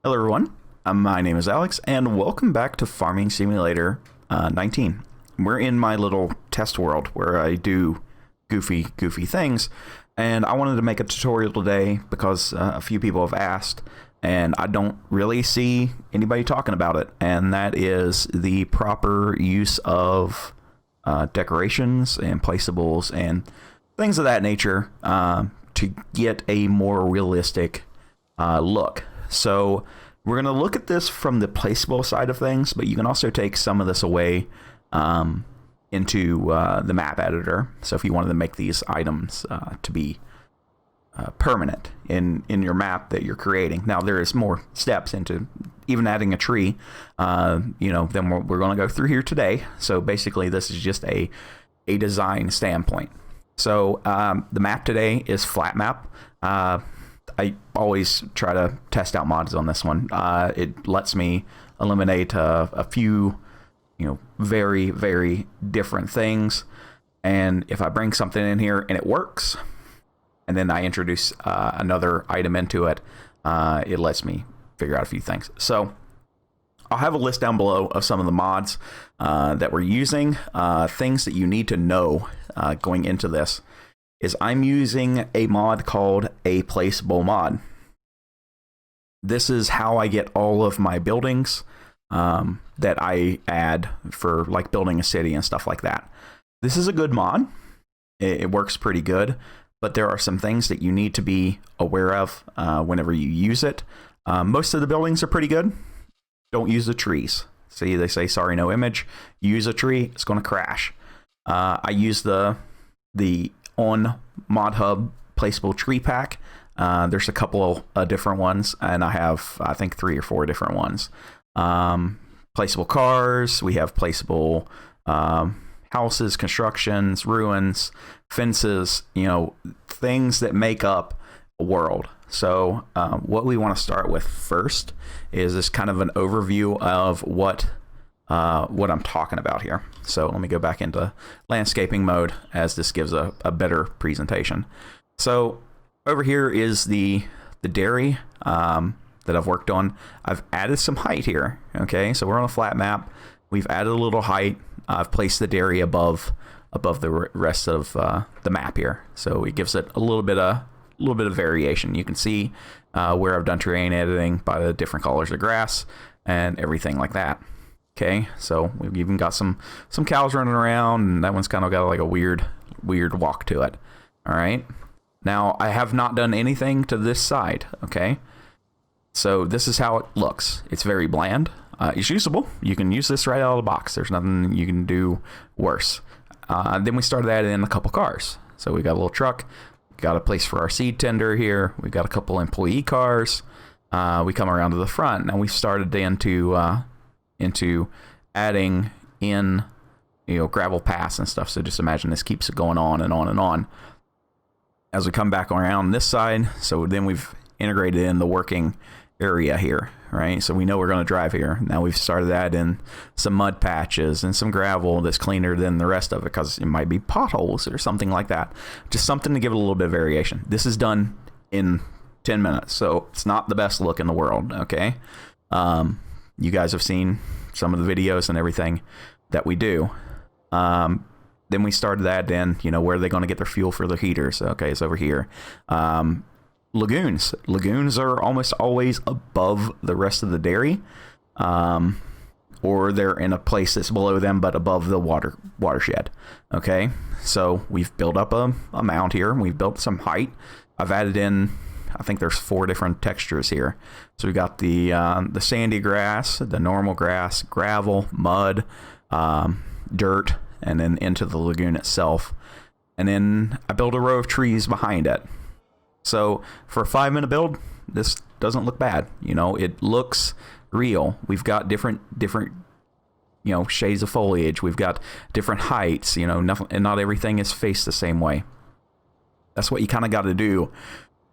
Hello everyone, my name is Alex and welcome back to Farming Simulator 19. We're in my little test world where I do goofy things, and I wanted to make a tutorial today because a few people have asked and I don't really see anybody talking about it, and that is the proper use of decorations and placeables and things of that nature to get a more realistic look. So we're going to look at this from the placeable side of things, but you can also take some of this away into the map editor. So if you wanted to make these items to be permanent in your map that you're creating. Now there is more steps into even adding a tree, than we're going to go through here today. So basically this is just a design standpoint. So the map today is flat map. I always try to test out mods on this one. It lets me eliminate a few, very, very different things. And if I bring something in here and it works, and then I introduce another item into it, it lets me figure out a few things. So I'll have a list down below of some of the mods that we're using. Things that you need to know going into this is I'm using a mod called a Placeable mod. This is how I get all of my buildings that I add for like building a city and stuff like that. This is a good mod. It works pretty good, but there are some things that you need to be aware of whenever you use it. Most of the buildings are pretty good. Don't use the trees. See, they say sorry, no image. Use a tree, it's going to crash. I use the on Mod Hub Placeable Tree Pack. There's a couple of different ones, and I have, I think, 3 or 4 different ones. Placeable Cars, we have placeable houses, constructions, ruins, fences, things that make up a world. So what we want to start with first is this kind of an overview of what I'm talking about here. So let me go back into landscaping mode as this gives a better presentation. So over here is the dairy that I've worked on. I've added some height here. Okay, so we're on a flat map. We've added a little height. I've placed the dairy above the rest of the map here, so it gives it a little bit of variation. You can see where I've done terrain editing by the different colors of grass and everything like that. Okay, so we've even got some cows running around, and that one's kind of got like a weird walk to it. All right, now I have not done anything to this side. Okay, so this is how it looks. It's very bland. It's usable. You can use this right out of the box. There's nothing you can do worse. Then we started adding in a couple cars. So we got a little truck, got a place for our seed tender here. We've got a couple employee cars. We come around to the front. Now we started into adding in, gravel paths and stuff. So just imagine this keeps going on and on and on. As we come back around this side, so then we've integrated in the working area here, right? So we know we're going to drive here. Now we've started that in some mud patches and some gravel that's cleaner than the rest of it because it might be potholes or something like that. Just something to give it a little bit of variation. This is done in 10 minutes, so it's not the best look in the world, okay? You guys have seen some of the videos and everything that we do. Then we started that in, where are they going to get their fuel for their heaters? Okay, it's over here. Lagoons. Lagoons are almost always above the rest of the dairy, or they're in a place that's below them but above the watershed. Okay, so we've built up a mound here. We've built some height. I've added in, I think there's 4 different textures here. So we got the sandy grass, the normal grass, gravel, mud, dirt, and then into the lagoon itself. And then I built a row of trees behind it. So for a 5-minute build, this doesn't look bad. It looks real. We've got different shades of foliage. We've got different heights. Nothing, and not everything is faced the same way. That's what you kind of got to do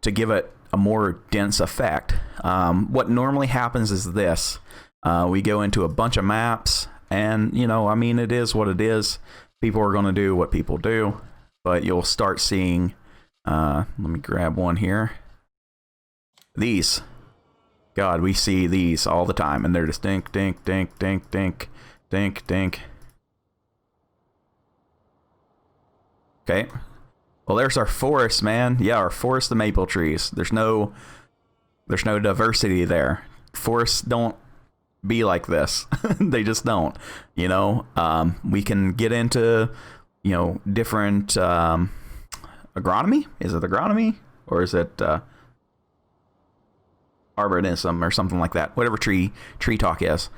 to give it a more dense effect. What normally happens is this. We go into a bunch of maps, and it is what it is. People are going to do what people do, but you'll start seeing. Let me grab one here. These. God, we see these all the time, and they're just dink, dink, dink, dink, dink, dink, dink. Okay. Well, there's our forest, man. Yeah, our forest of maple trees. There's no diversity there. Forests don't be like this. They just don't. You know, we can get into, you know, different agronomy. Is it agronomy or is it arborism or something like that? Whatever tree talk is.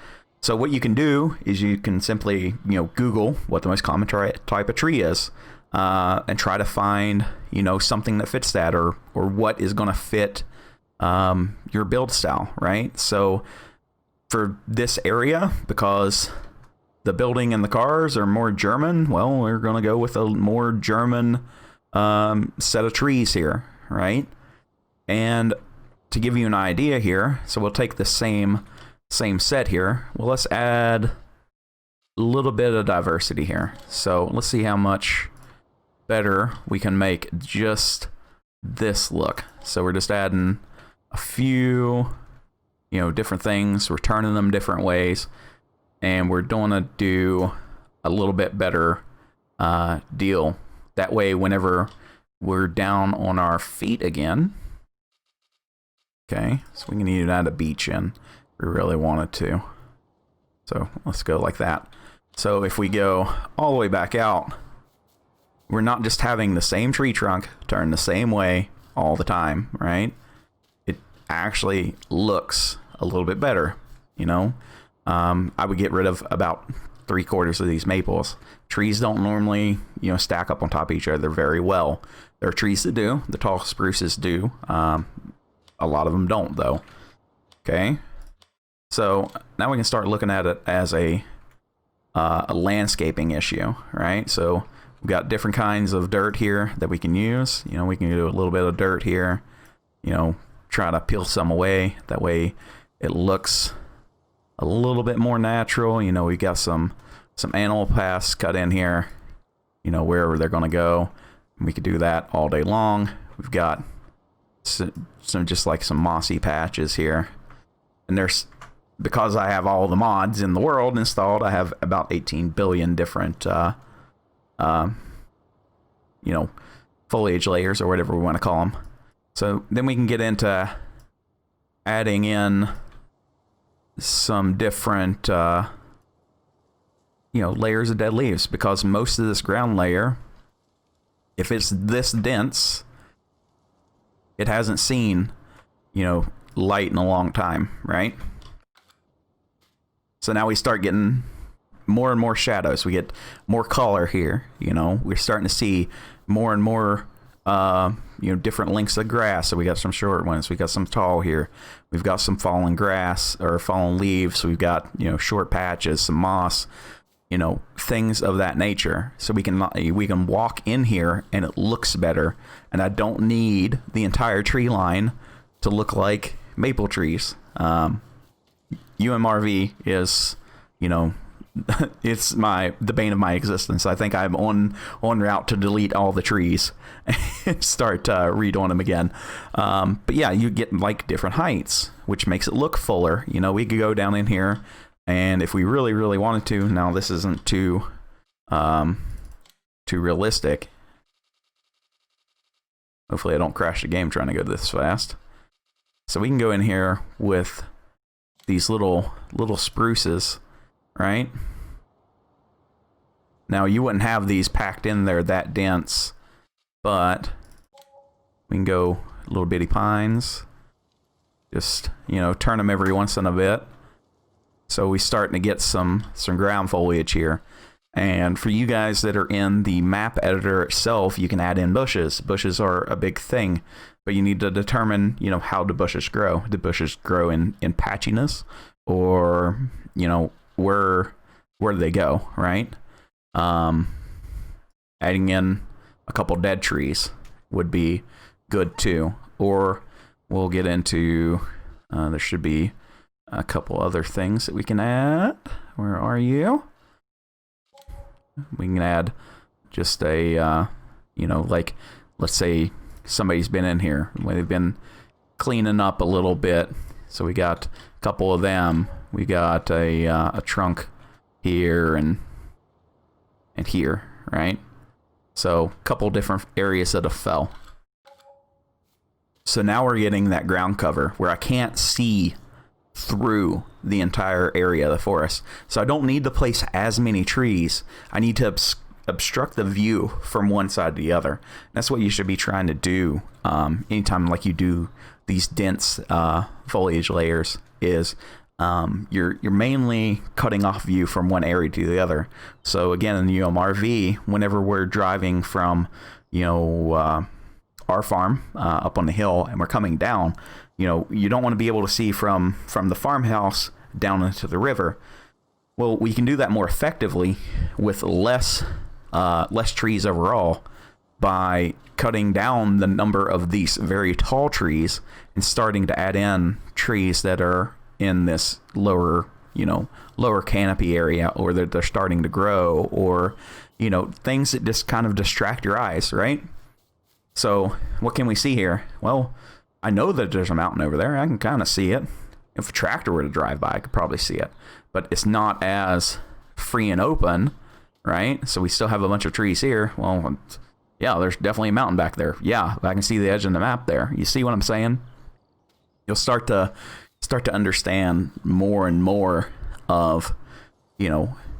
So what you can do is you can simply, you know, Google what the most common type of tree is, and try to find, you know, something that fits that, or what is going to fit your build style, right? So for this area, because the building and the cars are more German, well, we're going to go with a more German set of trees here, right? And to give you an idea here, so we'll take the same set here. Well, let's add a little bit of diversity here. So let's see how much better we can make just this look. So we're just adding a few, you know, different things. We're turning them different ways, and we're gonna do a little bit better deal. That way, whenever we're down on our feet again, okay, so we can even add a beach in if we really wanted to. So let's go like that. So if we go all the way back out, we're not just having the same tree trunk turn the same way all the time, right? It actually looks a little bit better, you know? I would get rid of about 3/4 of these maples. Trees don't normally, you know, stack up on top of each other very well. There are trees that do. The tall spruces do. A lot of them don't, though. Okay? So now we can start looking at it as a landscaping issue, right? So we've got different kinds of dirt here that we can use. You know, we can do a little bit of dirt here, you know, try to peel some away. That way it looks a little bit more natural. You know, we got some animal paths cut in here, you know, wherever they're going to go. We could do that all day long. We've got some just like some mossy patches here. And there's, because I have all the mods in the world installed, I have about 18 billion different you know, foliage layers or whatever we want to call them. So then we can get into adding in some different you know, layers of dead leaves, because most of this ground layer, if it's this dense, it hasn't seen, you know, light in a long time, right? So now we start getting more and more shadows. We get more color here, you know. We're starting to see more and more you know, different lengths of grass. So we got some short ones, we got some tall here, we've got some fallen grass or fallen leaves, we've got, you know, short patches, some moss, you know, things of that nature. So we can walk in here and it looks better, and I don't need the entire tree line to look like maple trees. UMRV is, you know, it's the bane of my existence. I think I'm on route to delete all the trees and start redoing them again. But yeah, you get like different heights, which makes it look fuller. You know, we could go down in here, and if we really, really wanted to, now this isn't too realistic. Hopefully I don't crash the game trying to go this fast. So we can go in here with these little spruces, right? Now you wouldn't have these packed in there that dense, but we can go little bitty pines. Just, you know, turn them every once in a bit. So we're starting to get some ground foliage here. And for you guys that are in the map editor itself, you can add in bushes. Bushes are a big thing, but you need to determine, you know, how do bushes grow? Do bushes grow in patchiness, or, you know, where do they go, right? Adding in a couple dead trees would be good too. Or we'll get into, there should be a couple other things that we can add. Where are you? We can add just a, you know, like, let's say somebody's been in here, they've been cleaning up a little bit, So we got a couple of them. We got a trunk here and here, right? So a couple different areas that have fell. So now we're getting that ground cover where I can't see through the entire area of the forest. So I don't need to place as many trees. I need to obstruct the view from one side to the other. That's what you should be trying to do anytime like you do these dense foliage layers is you're mainly cutting off view from one area to the other. So again, in the RV, whenever we're driving from our farm up on the hill and we're coming down, you don't want to be able to see from the farmhouse down into the river. Well, we can do that more effectively with less trees overall by cutting down the number of these very tall trees and starting to add in trees that are in this lower canopy area, or that they're starting to grow, or things that just kind of distract your eyes, right? So what can we see here? Well, I know that there's a mountain over there. I can kind of see it. If a tractor were to drive by, I could probably see it, but it's not as free and open, right? So we still have a bunch of trees here. Well, yeah, there's definitely a mountain back there. Yeah, I can see the edge of the map there. You see what I'm saying? You'll start to understand more and more of,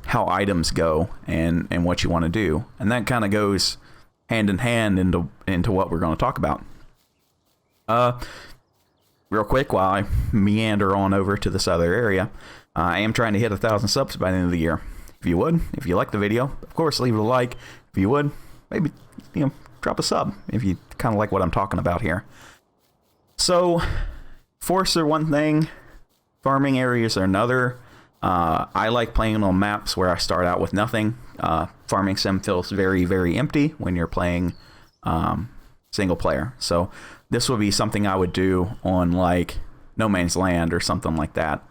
how items go and what you want to do. And that kind of goes hand in hand into what we're going to talk about. Real quick, while I meander on over to this other area, I am trying to hit 1,000 subs by the end of the year. If you like the video, of course, leave it a like. If you would, maybe, drop a sub if you kind of like what I'm talking about here. So, forests are one thing, farming areas are another. I like playing on maps where I start out with nothing. Farming sim feels very, very empty when you're playing single player. So this would be something I would do on like No Man's Land or something like that,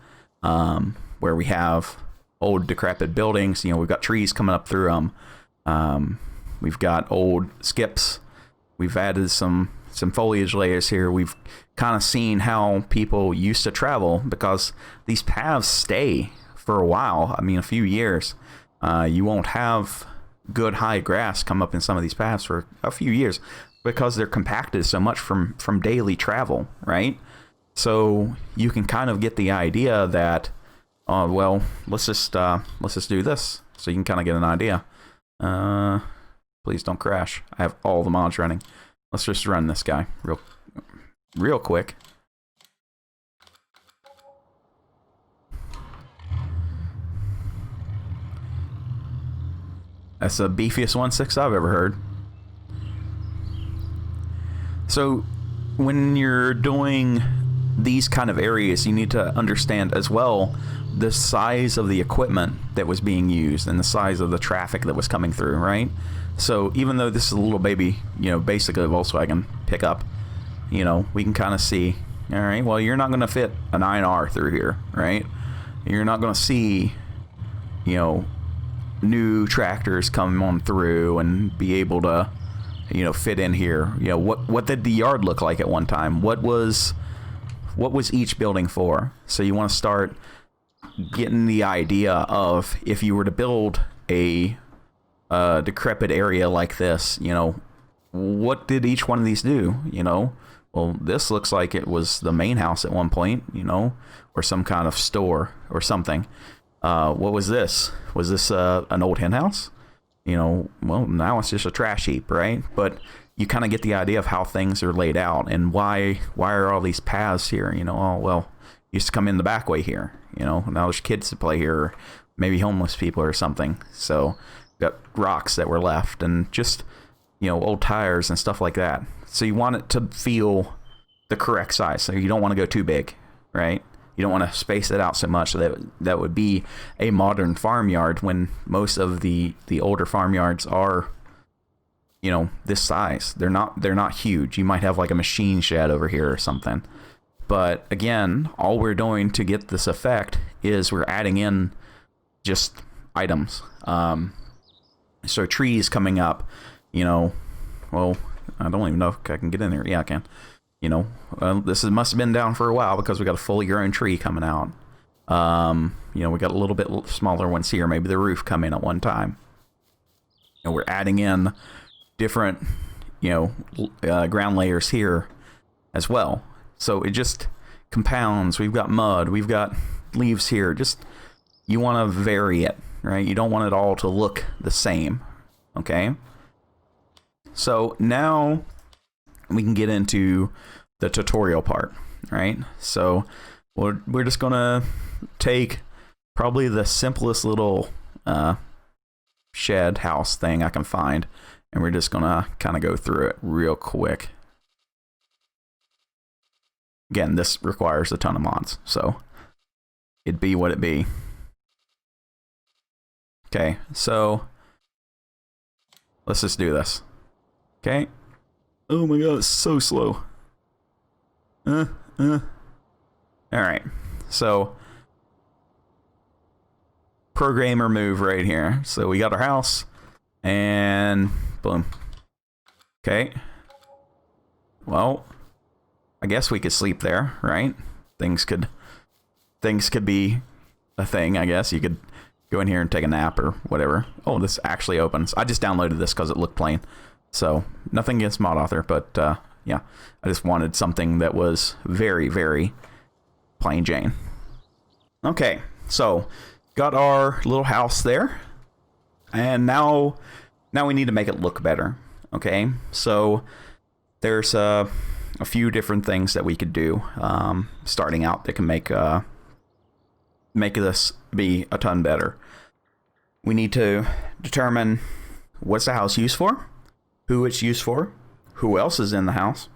where we have old decrepit buildings. We've got trees coming up through them. We've got old skips. We've added some foliage layers here. We've kind of seen how people used to travel, because these paths stay for a while. I mean, a few years. You won't have good high grass come up in some of these paths for a few years because they're compacted so much from daily travel, right? So you can kind of get the idea that, well, let's just do this. So you can kind of get an idea. Please don't crash. I have all the mods running. Let's just run this guy real quick. That's the beefiest 1.6 I've ever heard. So when you're doing these kind of areas, you need to understand as well the size of the equipment that was being used and the size of the traffic that was coming through, right? So even though this is a little baby, basically a Volkswagen pickup, we can kind of see, all right, well, you're not going to fit a 9R through here, right? You're not going to see, new tractors come on through and be able to, fit in here. What did the yard look like at one time? What was each building for? So you want to start getting the idea of, if you were to build a decrepit area like this, what did each one of these do? Well, this looks like it was the main house at one point, or some kind of store or something. What was this? Was this an old hen house? Well, now it's just a trash heap, right? But you kind of get the idea of how things are laid out and why are all these paths here? Oh, well, used to come in the back way here. Now there's kids to play here, or maybe homeless people or something. So got rocks that were left and just, old tires and stuff like that. So you want it to feel the correct size. So you don't want to go too big, right? You don't want to space it out so much so that would be a modern farmyard, when most of the older farmyards are, this size. They're not huge. You might have like a machine shed over here or something. But again, all we're doing to get this effect is we're adding in just items. So trees coming up, well, I don't even know if I can get in there. Yeah, I can. you know, must have been down for a while because we got a fully grown tree coming out. You know, we got a little bit smaller ones here. Maybe the roof come in at one time. You know, we're adding in different, you know, ground layers here as well. So it just compounds. We've got mud. We've got leaves here. Just, you want to vary it, right? You don't want it all to look the same. Okay. So now we can get into the tutorial part, right? So we're just gonna take probably the simplest little shed house thing I can find, and we're just gonna kind of go through it real quick. Again, this requires a ton of mods, so it'd be what it be. Okay, so let's just do this. Okay. Oh my god, it's so slow. Alright, so programmer move right here. So we got our house, and boom. Okay. Well, I guess we could sleep there, right? Things could be a thing, I guess. You could go in here and take a nap or whatever. Oh, this actually opens. I just downloaded this because it looked plain. So, nothing against mod author, but yeah, I just wanted something that was very, very plain Jane. Okay, so got our little house there, and now we need to make it look better. Okay, so there's a few different things that we could do starting out that can make this be a ton better. We need to determine what's the house used for, who it's used for, who else is in the house,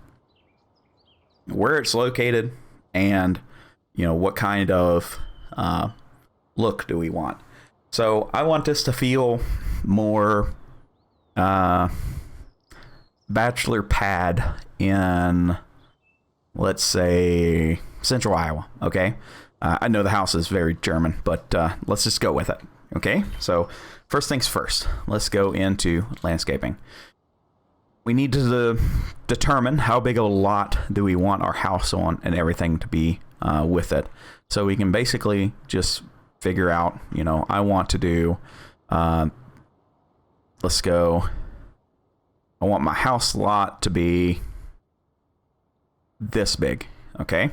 where it's located, and you know, what kind of look do we want. So I want this to feel more bachelor pad in, let's say, central Iowa. Okay, I know the house is very German, but let's just go with it. Okay, so first things first, let's go into landscaping. We need to determine how big of a lot do we want our house on and everything to be with it. So we can basically just figure out, you know, I want to do, let's go, I want my house lot to be this big, okay?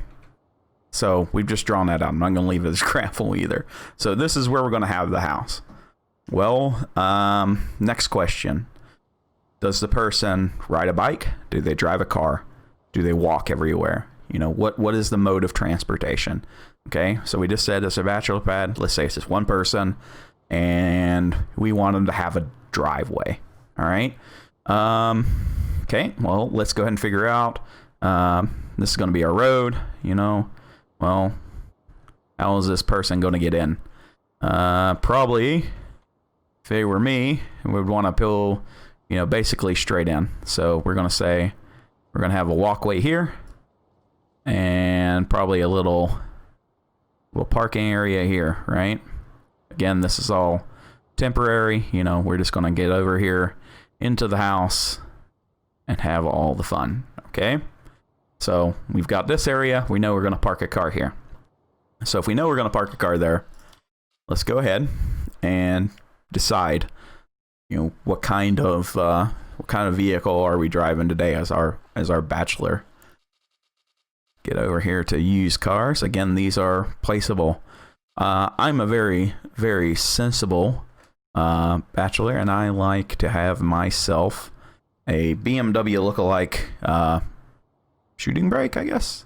So we've just drawn that out. I'm not going to leave it as graphical either. So this is where we're going to have the house. Well, next question. Does the person ride a bike? Do they drive a car? Do they walk everywhere? You know, what is the mode of transportation? Okay, so we just said it's a bachelor pad. Let's say it's just one person, and we want them to have a driveway. All right. Okay, well, let's go ahead and figure out. This is going to be our road, you know. Well, how is this person going to get in? Probably, if it were me, we would want to pull, you know, basically straight in. So we're going to say we're going to have a walkway here and probably a little parking area here, right? Again, this is all temporary. You know, we're just going to get over here into the house and have all the fun. Okay, so we've got this area. We know we're going to park a car here. So if we know we're going to park a car there, let's go ahead and decide, you know, what kind of vehicle are we driving today as our bachelor. Get over here to use cars. Again, these are placeable. I'm a very, very sensible bachelor, and I like to have myself a BMW lookalike shooting brake, I guess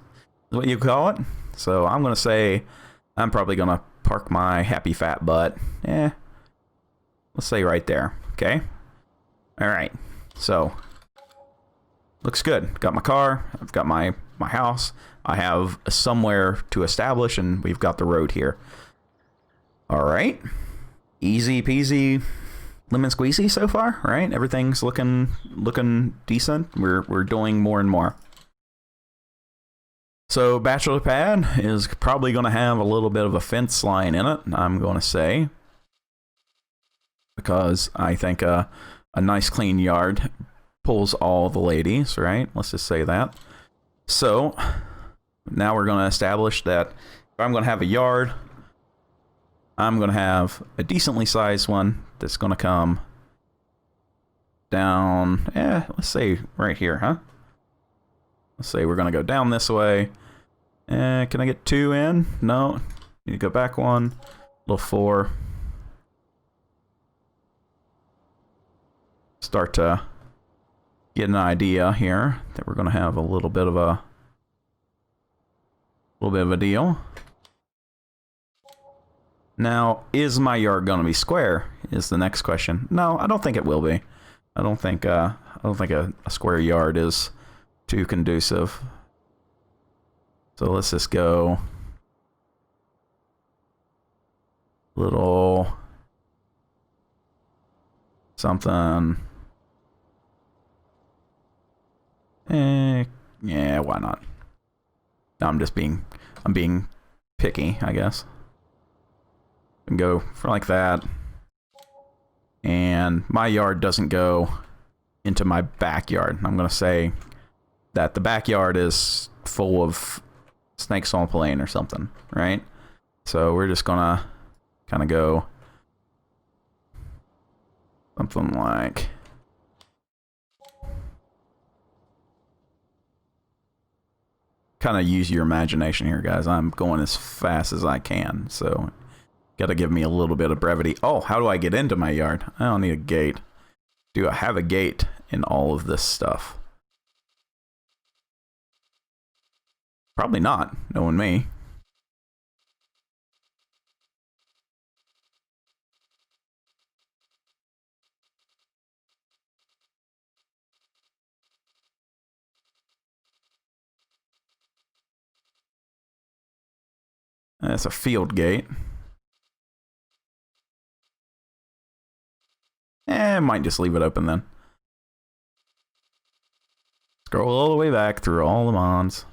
is what you call it. So I'm gonna say I'm probably gonna park my happy fat butt. Let's say right there. Okay. All right. So looks good. Got my car. I've got my house. I have somewhere to establish, and we've got the road here. All right. Easy peasy, lemon squeezy so far, right? Everything's looking decent. We're doing more and more. So bachelor pad is probably going to have a little bit of a fence line in it, I'm going to say, because I think a nice clean yard pulls all the ladies, right? Let's just say that. So now we're going to establish that if I'm going to have a yard, I'm going to have a decently sized one that's going to come down, let's say right here, huh? Let's say we're going to go down this way. Can I get 2 in? No. Need to go back 1. Little 4. Start to get an idea here that we're going to have a little bit of a deal. Now, is my yard going to be square? Is the next question. No, I don't think it will be. I don't think a square yard is too conducive. So let's just go little something. Yeah, why not? No, I'm being picky, I guess. And go for like that. And my yard doesn't go into my backyard. I'm gonna say that the backyard is full of snakes on a plane or something, right? So we're just gonna kind of go something like kind of use your imagination here, guys. I'm going as fast as I can, so gotta give me a little bit of brevity. Oh, how do I get into my yard? I don't need a gate. Do I have a gate in all of this stuff? Probably not, knowing me. That's a field gate. Might just leave it open then. Scroll all the way back through all the mons.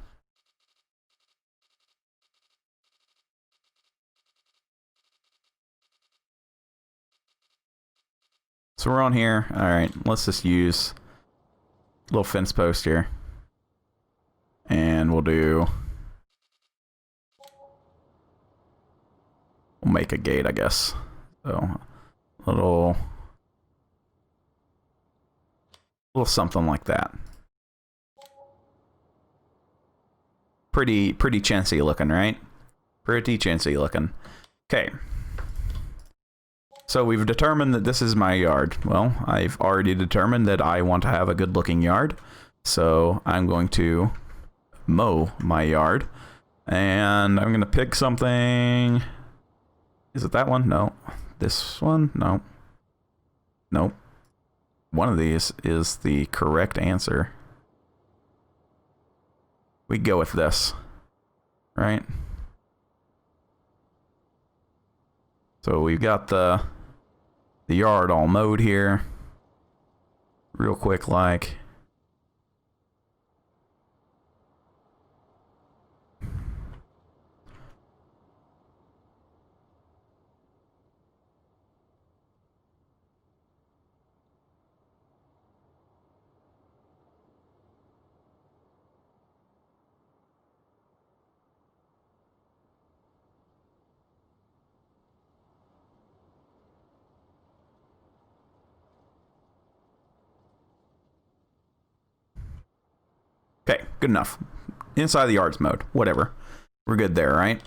So we're on here. Alright, let's just use a little fence post here. And we'll make a gate, I guess. So, little something like that. Pretty chintzy looking, right? Pretty chintzy looking. Okay. So we've determined that this is my yard. Well, I've already determined that I want to have a good looking yard. So I'm going to mow my yard. And I'm going to pick something. Is it that one? No. This one? No. Nope. One of these is the correct answer. We go with this, right? So we've got the yard all mowed here. Real quick, like. Okay, good enough. Inside the yard's mode, whatever. We're good there, right?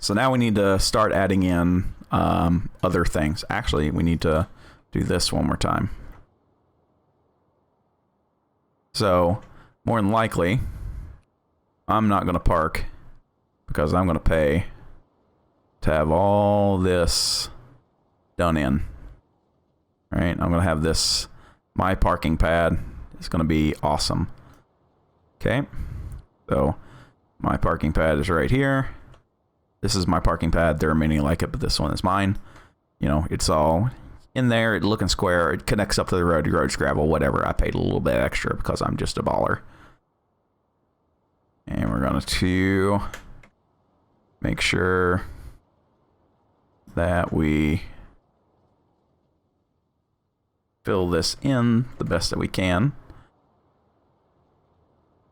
So now we need to start adding in other things. Actually, we need to do this one more time. So, more than likely, I'm not going to park because I'm going to pay to have all this done in. All right, I'm going to have this. My parking pad is going to be awesome. Okay, so my parking pad is right here. This is my parking pad. There are many like it, but this one is mine. You know, it's all in there, looking square. It connects up to the road. The road's gravel, whatever. I paid a little bit extra because I'm just a baller. And we're going to make sure that we fill this in the best that we can.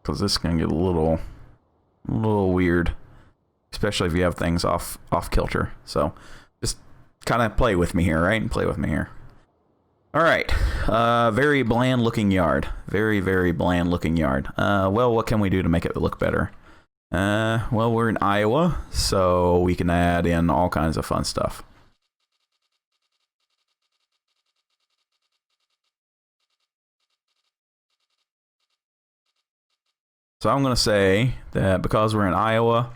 because this can get a little weird, especially if you have things off kilter. So just kind of play with me here, right? Play with me here. All right, very bland looking yard. Very bland looking yard. Well, what can we do to make it look better? Well, we're in Iowa, so we can add in all kinds of fun stuff. So I'm going to say that because we're in Iowa,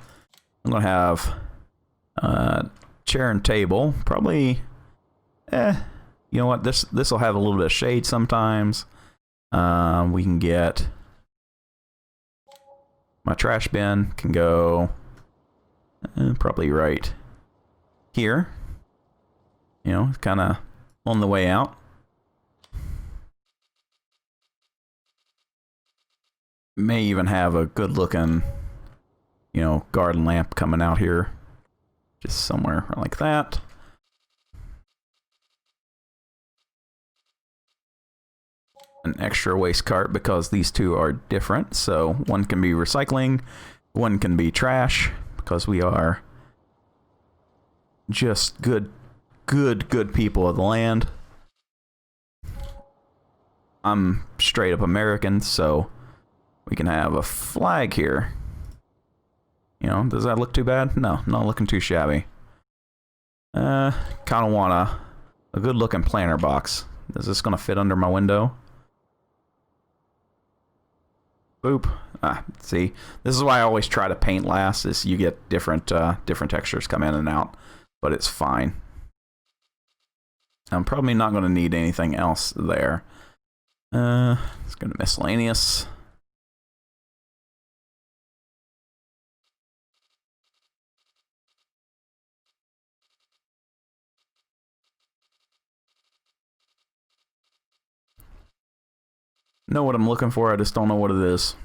I'm going to have chair and table. Probably, you know what? This will have a little bit of shade sometimes. We can get my trash bin can go probably right here. You know, kind of on the way out. May even have a good looking, you know, garden lamp coming out here. Just somewhere like that. An extra waste cart because these two are different. So one can be recycling, one can be trash, because we are just good people of the land. I'm straight up American, so we can have a flag here. You know, does that look too bad? No, not looking too shabby. Kind of want a good looking planter box. Is this gonna fit under my window? Boop. See, this is why I always try to paint last. Is you get different textures come in and out, but it's fine. I'm probably not going to need anything else there. Let's go to miscellaneous. Know what I'm looking for, I just don't know what it is.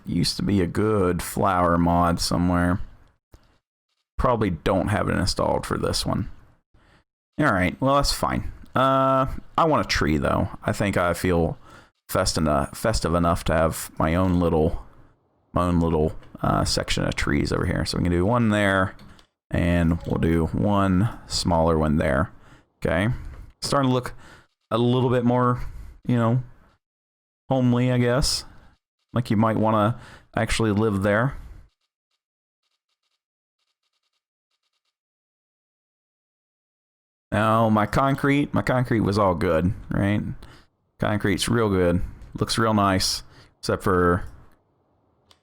Used to be a good flower mod somewhere. Probably don't have it installed for this one. Alright, well that's fine. I want a tree though. I think I feel festive enough to have my own little section of trees over here. So we can do one there. And we'll do one smaller one there. Okay. Starting to look a little bit more, you know, homely, I guess. Like you might want to actually live there. Now, my concrete was all good, right? Concrete's real good. Looks real nice, except for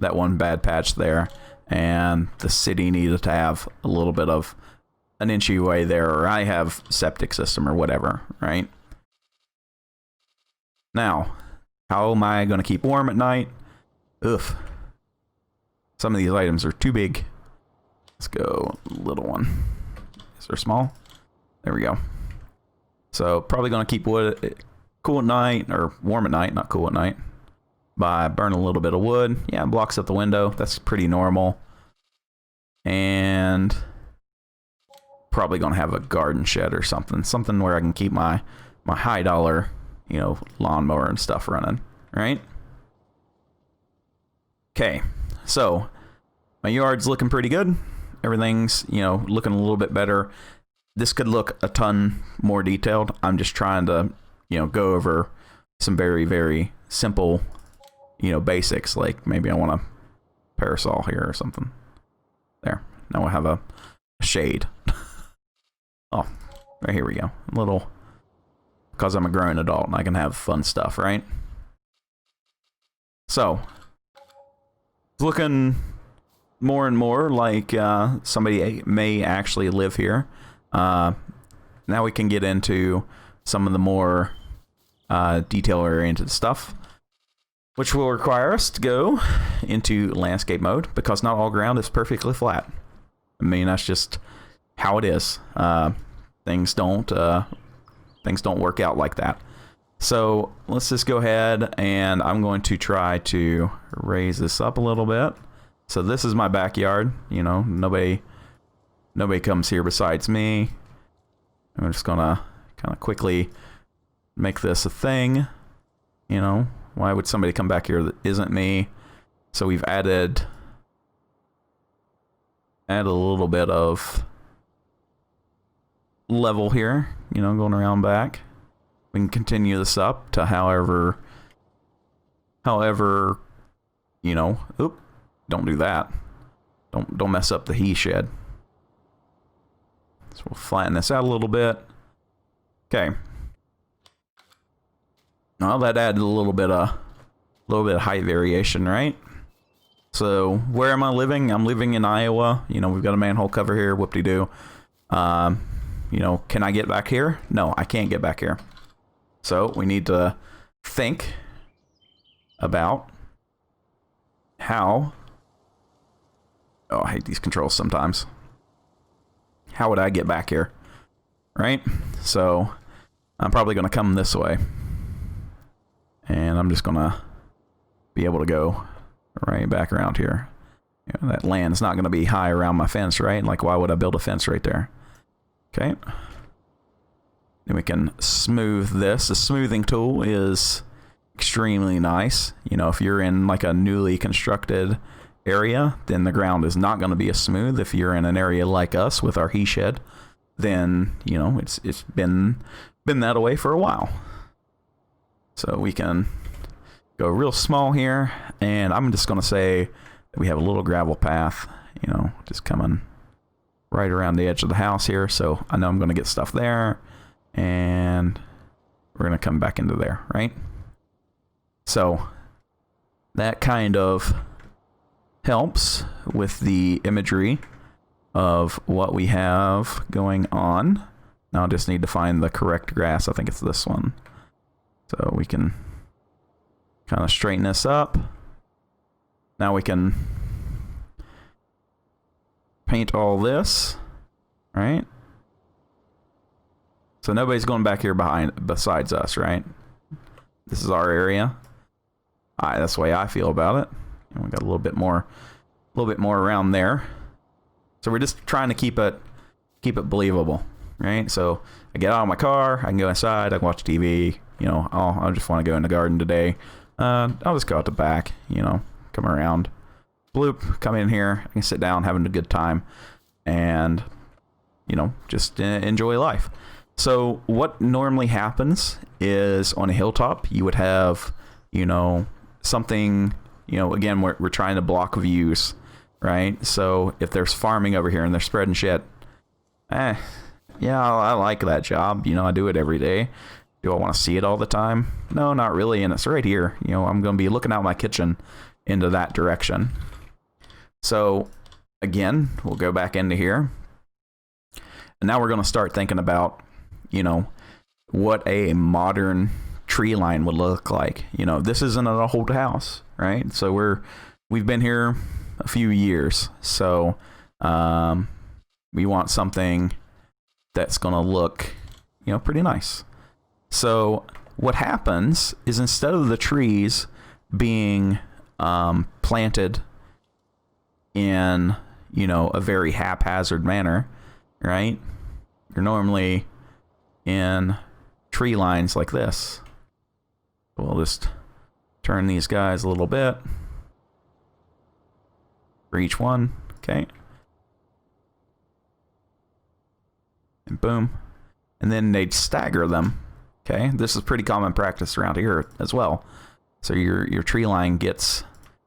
that one bad patch there. And the city needed to have a little bit of an inchy way there, or I have septic system or whatever, right? Now, how am I going to keep warm at night? Ugh. Some of these items are too big. Let's go little one. Is there small? There we go. So probably going to keep wood cool at night, or warm at night, not cool at night, by burning a little bit of wood. Yeah, it blocks out the window. That's pretty normal. And probably gonna have a garden shed or something where I can keep my high dollar, you know, lawnmower and stuff running, right? Okay, so my yard's looking pretty good. Everything's, you know, looking a little bit better. This could look a ton more detailed. I'm just trying to, you know, go over some very simple, you know, basics, like maybe I want a parasol here or something. There. Now I have a shade. Oh, right, here we go. A little, because I'm a grown adult and I can have fun stuff, right? So, it's looking more and more like somebody may actually live here. Now we can get into some of the more detail-oriented stuff, which will require us to go into landscape mode, because not all ground is perfectly flat. I mean, that's just how it is. Things don't work out like that. So let's just go ahead, and I'm going to try to raise this up a little bit. So this is my backyard. You know, nobody comes here besides me. I'm just gonna kind of quickly make this a thing. You know, why would somebody come back here that isn't me? So we've added a little bit of level here, you know, going around back. We can continue this up to however, you know, oop, don't do that. Don't mess up the he shed. So we'll flatten this out a little bit. Okay. Well, that added a little bit of height variation, right? So where am I living? I'm living in Iowa. You know, we've got a manhole cover here. Whoop-de-doo. You know, can I get back here? No, I can't get back here. So we need to think about how... Oh, I hate these controls sometimes. How would I get back here? Right? So I'm probably going to come this way. And I'm just going to be able to go right back around here. You know, that land's not going to be high around my fence, right? Like, why would I build a fence right there? Okay. Then we can smooth this. The smoothing tool is extremely nice. You know, if you're in like a newly constructed area, then the ground is not going to be as smooth. If you're in an area like us with our he shed, then, you know, it's been that way for a while. So we can go real small here, and I'm just going to say that we have a little gravel path, you know, just coming right around the edge of the house here. So I know I'm going to get stuff there, and we're going to come back into there, right? So that kind of helps with the imagery of what we have going on. Now I just need to find the correct grass. I think it's this one. So we can kind of straighten this up. Now we can paint all this, right? So nobody's going back here besides us, right? This is our area. That's the way I feel about it. And we got a little bit more around there. So we're just trying to keep it believable, right? So I get out of my car, I can go inside, I can watch TV. You know, I just want to go in the garden today. I'll just go out the back, you know, come around, bloop, come in here, I can sit down, having a good time, and, you know, just enjoy life. So what normally happens is on a hilltop, you would have, you know, something, you know, again, we're trying to block views, right? So if there's farming over here and they're spreading shit, yeah, I like that job. You know, I do it every day. Do I want to see it all the time? No, not really. And it's right here. You know, I'm going to be looking out my kitchen into that direction. So again, we'll go back into here. And now we're going to start thinking about, you know, what a modern tree line would look like. You know, this isn't an old house, right? So we've been here a few years. So we want something that's going to look, you know, pretty nice. So what happens is instead of the trees being planted in, you know, a very haphazard manner, right? You're normally in tree lines like this. We'll just turn these guys a little bit for each one, okay? And boom. And then they'd stagger them. Okay, this is pretty common practice around here as well. So your tree line gets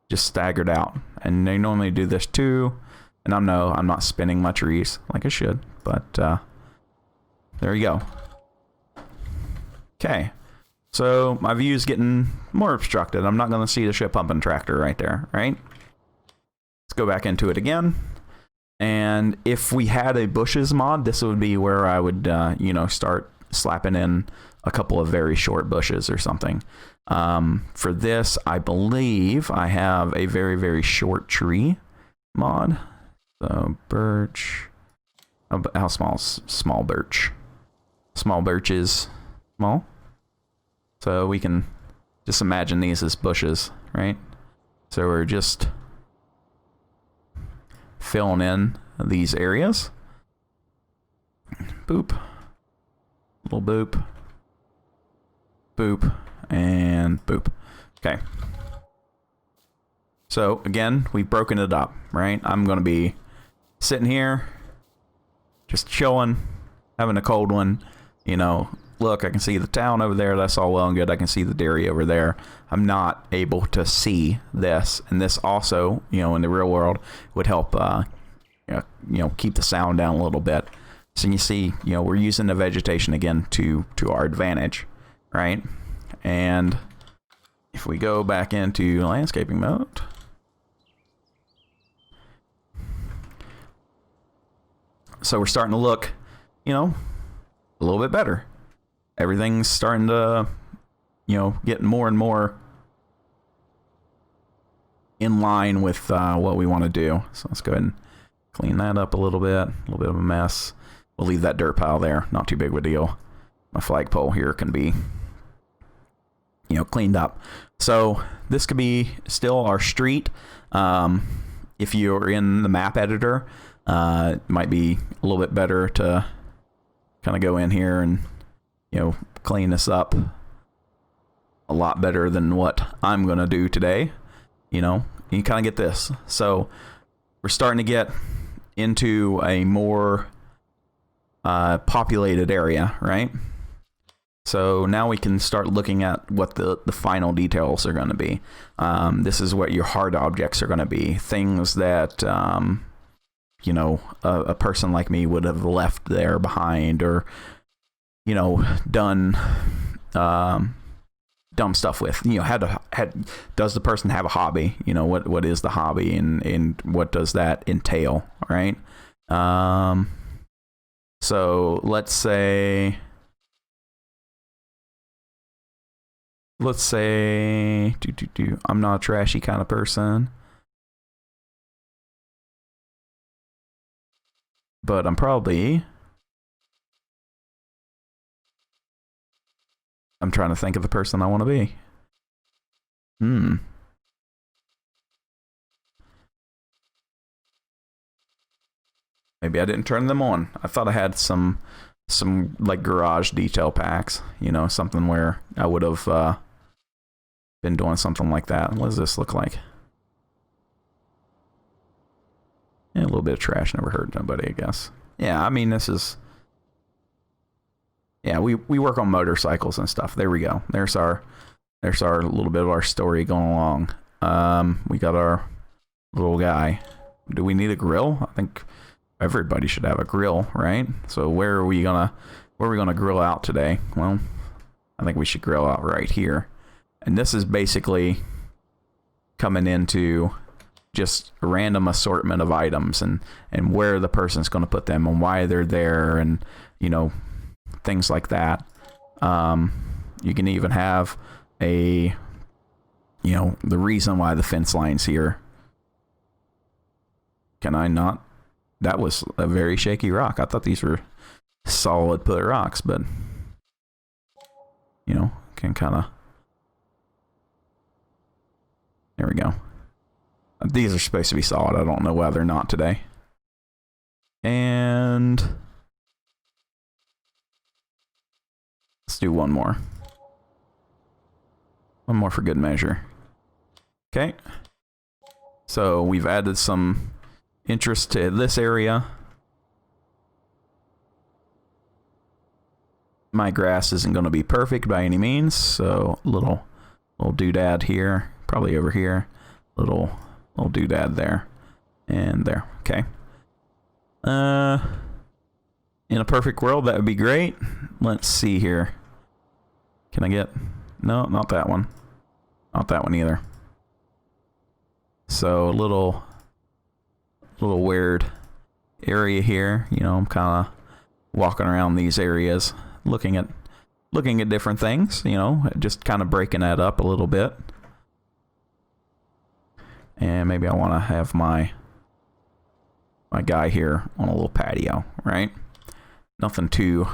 just staggered out, and they normally do this too. And I'm not spinning my trees like I should, but there you go. Okay, so my view is getting more obstructed. I'm not going to see the shit pumping tractor right there, right? Let's go back into it again. And if we had a bushes mod, this would be where I would, you know, start slapping in a couple of very short bushes or something. For this, I believe I have a very, very short tree mod. So birch. How small is small birch? Small birch is small. So we can just imagine these as bushes, right? So we're just filling in these areas. Boop. Little boop. Boop. And boop. Okay. So, again, we've broken it up, right? I'm going to be sitting here, just chilling, having a cold one. You know, look, I can see the town over there. That's all well and good. I can see the dairy over there. I'm not able to see this. And this also, you know, in the real world would help, you know, keep the sound down a little bit. So you see, you know, we're using the vegetation again to our advantage, right? And if we go back into landscaping mode, so we're starting to look, you know, a little bit better. Everything's starting to, you know, get more and more in line with what we want to do. So let's go ahead and clean that up a little bit of a mess. We'll leave that dirt pile there. Not too big of a deal. My flagpole here can be, you know, cleaned up. So this could be still our street. If you're in the map editor, it might be a little bit better to kind of go in here and, you know, clean this up a lot better than what I'm going to do today. You know, you kind of get this. So we're starting to get into a more populated area, right? So now we can start looking at what the final details are going to be. This is what your hard objects are going to be. Things that, you know, a person like me would have left there behind, or, you know, done dumb stuff with. You know, does the person have a hobby? You know, what is the hobby, and what does that entail, right? So let's say I'm not a trashy kind of person, but I'm trying to think of the person I want to be. Maybe I didn't turn them on. I thought I had some like garage detail packs, you know, something where I would have been doing something like that. What does this look like? Yeah, a little bit of trash never hurt nobody, I guess. Yeah, I mean, this is... Yeah, we work on motorcycles and stuff. There we go. There's our little bit of our story going along. We got our little guy. Do we need a grill? I think everybody should have a grill, right? So where are we gonna grill out today? Well, I think we should grill out right here. And this is basically coming into just a random assortment of items, and where the person's going to put them, and why they're there, and, you know, things like that. You can even have a, you know, the reason why the fence line's here. Can I not? That was a very shaky rock. I thought these were solid put rocks, but, you know, can kind of... There we go. These are supposed to be solid. I don't know why they're not today. And let's do one more. One more for good measure. Okay. So we've added some interest to this area. My grass isn't going to be perfect by any means, so little doodad here, probably over here, little doodad there, and there. Okay. In a perfect world, that would be great. Let's see here. Can I get... No, not that one. Not that one either. So a little weird area here. You know, I'm kind of walking around these areas, looking at different things. You know, just kind of breaking that up a little bit. And maybe I want to have my guy here on a little patio, right? Nothing too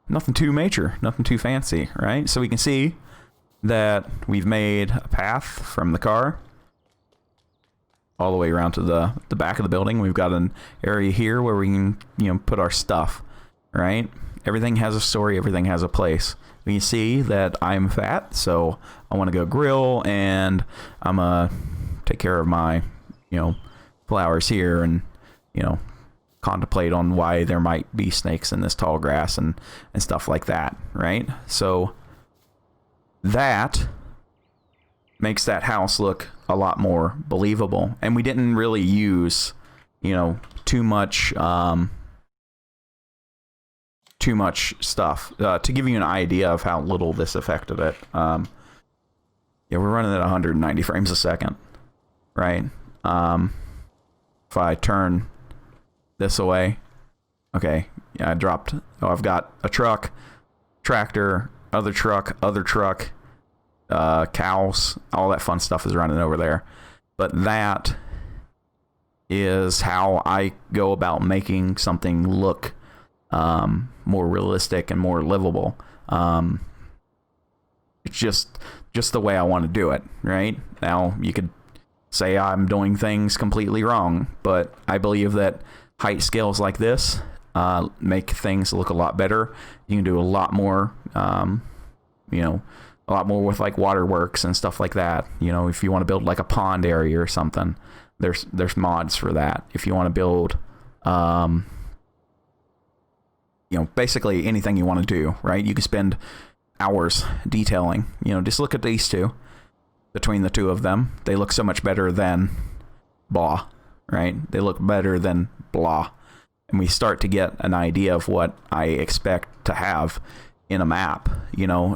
major, nothing too fancy, right? So we can see that we've made a path from the car all the way around to the back of the building. We've got an area here where we can, you know, put our stuff, right? Everything has a story. Everything has a place. You see that I'm fat, so I want to go grill, and I'm going to take care of my, flowers here, and, contemplate on why there might be snakes in this tall grass and stuff like that, right? So that makes that house look a lot more believable. And we didn't really use, too much stuff to give you an idea of how little this affected it. Yeah, we're running at 190 frames a second, right? If I turn this away, okay, yeah, I dropped. Oh, I've got a truck, tractor, other truck, cows, all that fun stuff is running over there. But that is how I go about making something look more realistic and more livable. It's just the way I want to do it, right? Now, you could say I'm doing things completely wrong, but I believe that height scales like this make things look a lot better. You can do a lot more, a lot more with like waterworks and stuff like that. If you want to build like a pond area or something, there's mods for that. If you want to build, basically anything you want to do, right? You can spend hours detailing. Just look at these two. Between the two of them, they look so much better than blah, right? They look better than blah. And we start to get an idea of what I expect to have in a map.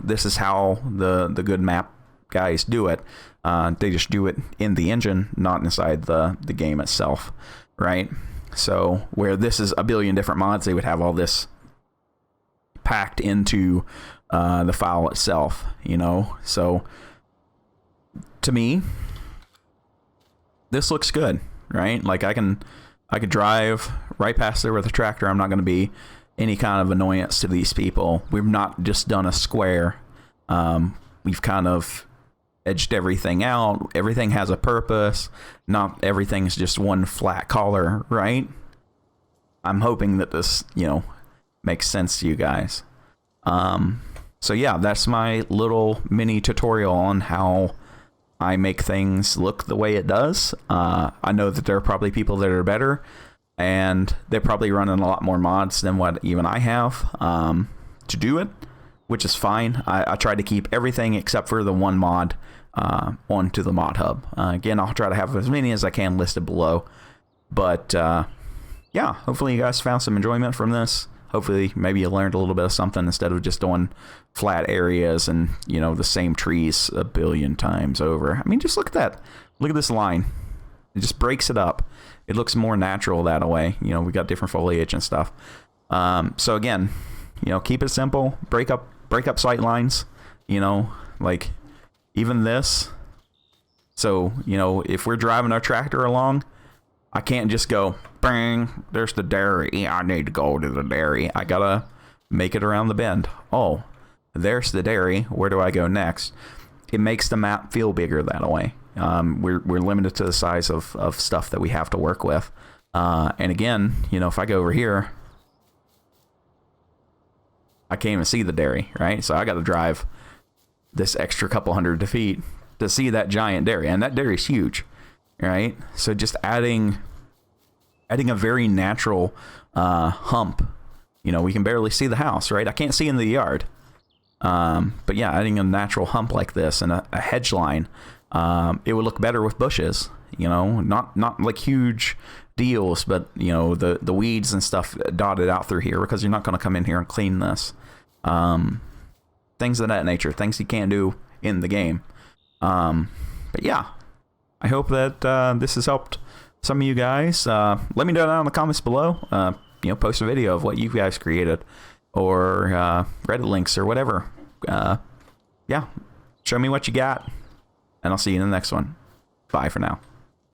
This is how the good map guys do it. They just do it in the engine, not inside the game itself, right? So where this is a billion different mods, they would have all this packed into the file itself, So to me, this looks good, right? Like I could drive right past there with a tractor. I'm not going to be any kind of annoyance to these people. We've not just done a square. We've kind of edged everything out. Everything has a purpose. Not everything's just one flat color, right? I'm hoping that this, makes sense to you guys. So yeah, that's my little mini tutorial on how I make things look the way it does. I know that there are probably people that are better, and they're probably running a lot more mods than what even I have to do it, which is fine. I try to keep everything except for the one mod onto the mod hub. Again, I'll try to have as many as I can listed below. But yeah, hopefully you guys found some enjoyment from this. Hopefully maybe you learned a little bit of something instead of just doing flat areas and, the same trees a billion times over. I mean, just look at that. Look at this line. It just breaks it up. It looks more natural that way. We got different foliage and stuff. So again, keep it simple. Break up sight lines. Like even this. So, if we're driving our tractor along, I can't just go, bang, there's the dairy. I need to go to the dairy. I gotta make it around the bend. Oh, there's the dairy. Where do I go next? It makes the map feel bigger that way. We're limited to the size of stuff that we have to work with. And again, if I go over here, I can't even see the dairy, right? So I got to drive this extra couple hundred feet to see that giant dairy. And that dairy's huge, right? So just adding a very natural hump. We can barely see the house, right? I can't see into the yard. But yeah, adding a natural hump like this and a hedge line, it would look better with bushes, not like huge deals, but the weeds and stuff dotted out through here, because you're not going to come in here and clean this. Things of that nature, things you can't do in the game. But yeah, I hope that this has helped some of you guys. Let me know down in the comments below. Post a video of what you guys created, or Reddit links or whatever. Yeah, show me what you got, and I'll see you in the next one. Bye for now.